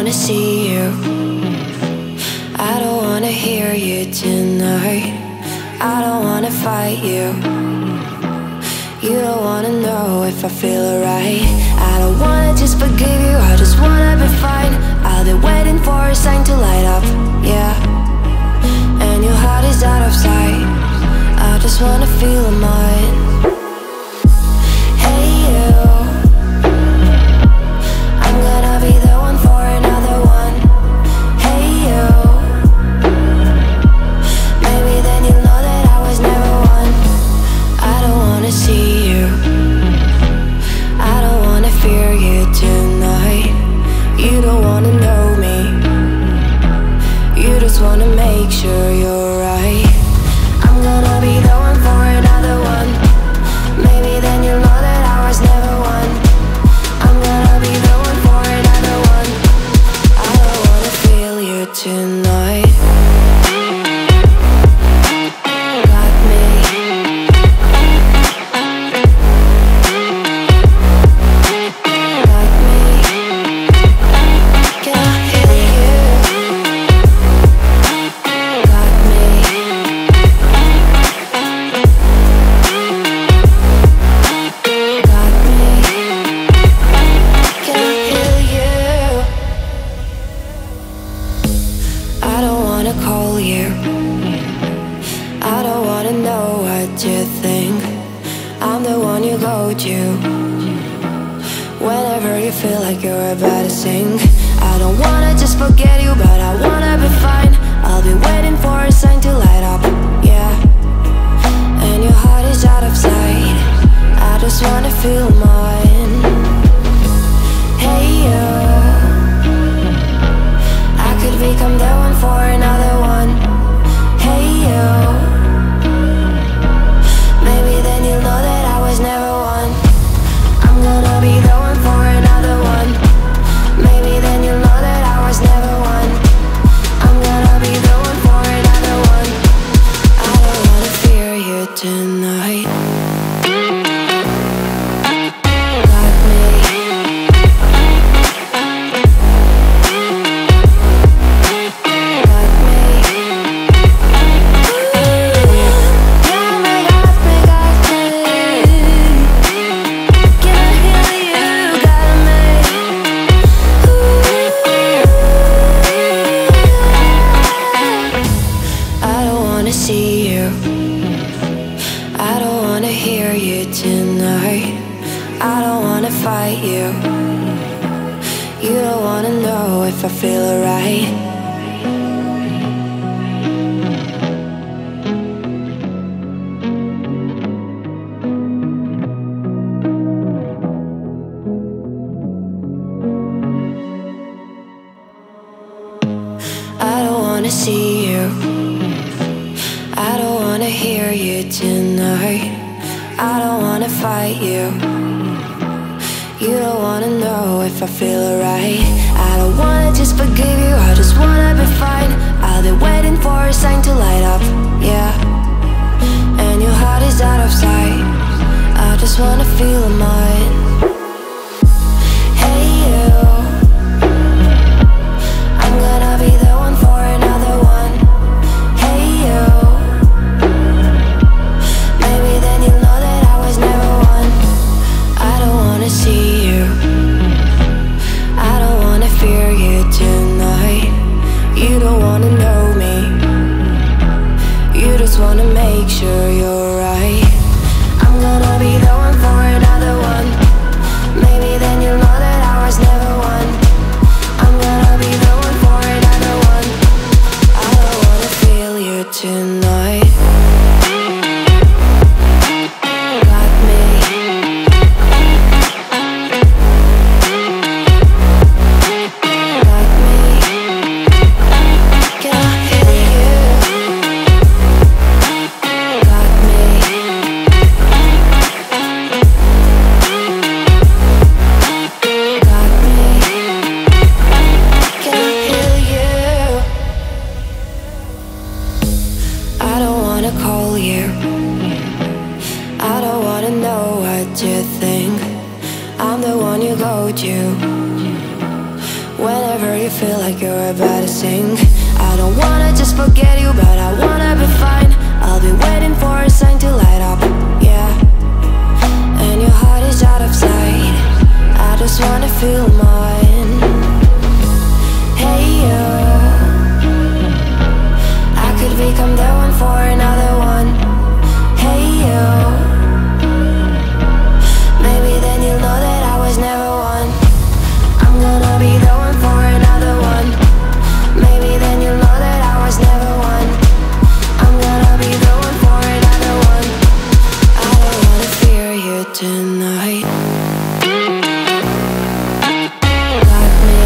wanna see you. I don't wanna hear you tonight. I don't wanna fight you. You don't wanna know if I feel alright. I don't wanna just forgive you, I just wanna be fine. I'll be waiting for a sign to light up, yeah. And your heart is out of sight. I just wanna feel mine. Hey you, I'm gonna be the one for another one. Hey you, maybe then you'll know that I was never one. I don't wanna see you, I don't wanna fear you tonight. You don't wanna know me, you just wanna make sure you're right. I'm gonna be the one for another one. Maybe then you'll know that I was never one. I'm gonna be the one for another one. I don't wanna feel you tonight. Got me. Got me. Can I hear you? Got me. Got me. Can I hear you? I don't wanna call you. I don't wanna know what you think. I'm the one you go to whenever you feel like you're about to sink. I don't wanna just forget you, but I wanna be fine. I'll be waiting for a sign to light up, yeah. And your heart is out of sight. I just wanna feel mine. Hey you, I could become the one for another one. Hey you, maybe then you'll know that I was never one. I'm gonna be the one for another one. Maybe then you'll know that I was never one. I'm gonna be the one for another one. I don't wanna fear you tonight. Got me. Got me. Yeah, me got me. Can I hear you? Got me. I don't wanna see you. I don't wanna hear you tonight. I don't wanna fight you. You don't wanna know if I feel alright. I don't wanna see you. I don't wanna hear you tonight. I don't wanna fight you. You don't wanna know if I feel alright. I don't wanna just forgive you, I just wanna be fine. I'll be waiting for a sign to light up, yeah. And your heart is out of sight. I just wanna feel mine. Hey you, I'm gonna be the one for another one. Hey you, maybe then you'll know that I was never one. I don't wanna see you, I don't wanna fear you tonight. You don't wanna know me, you just wanna make sure you're right. I'm gonna be the one for another one. Maybe then you'll know that I was never one. I'm gonna be the one for another one. I don't wanna feel you tonight. Got me. Got me. Can I hear you? Got me. Got me. Can I hear you? I don't wanna call you. I don't wanna know what you think. I'm the one you go to Whenever you feel like you're about to sink, I don't wanna just forget you, but I wanna be fine. I'll be waiting for a sign to light up, yeah. And your heart is out of sight, I just wanna feel mine. Hey you, I could become the one for another one. Hey you, maybe then you'll know that I was never one. I'm gonna be the one for another one. Maybe then you'll know that I was never one. I'm gonna be the one for another one. I don't wanna fear you tonight. Got me.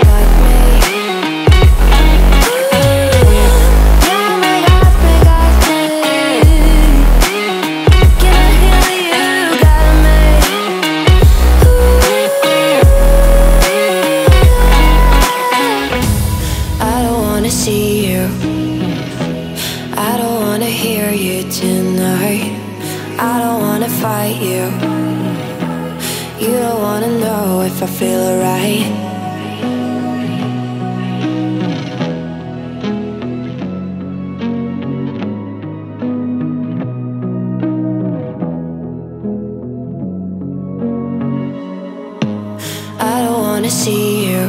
Got me. Got me, got me, got me. Can I hear you? Got me. I don't wanna see you, I don't wanna hear you tonight. I don't wanna fight you, you don't wanna know if I feel alright. I don't wanna see you,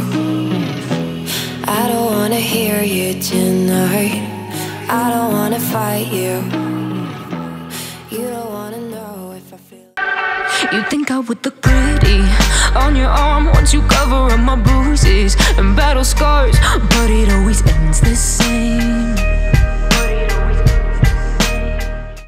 I don't wanna hear you tonight. I don't wanna fight you, you don't wanna know if I feel. You think I would look pretty on your arm once you cover up my bruises and battle scars, but it always ends the same.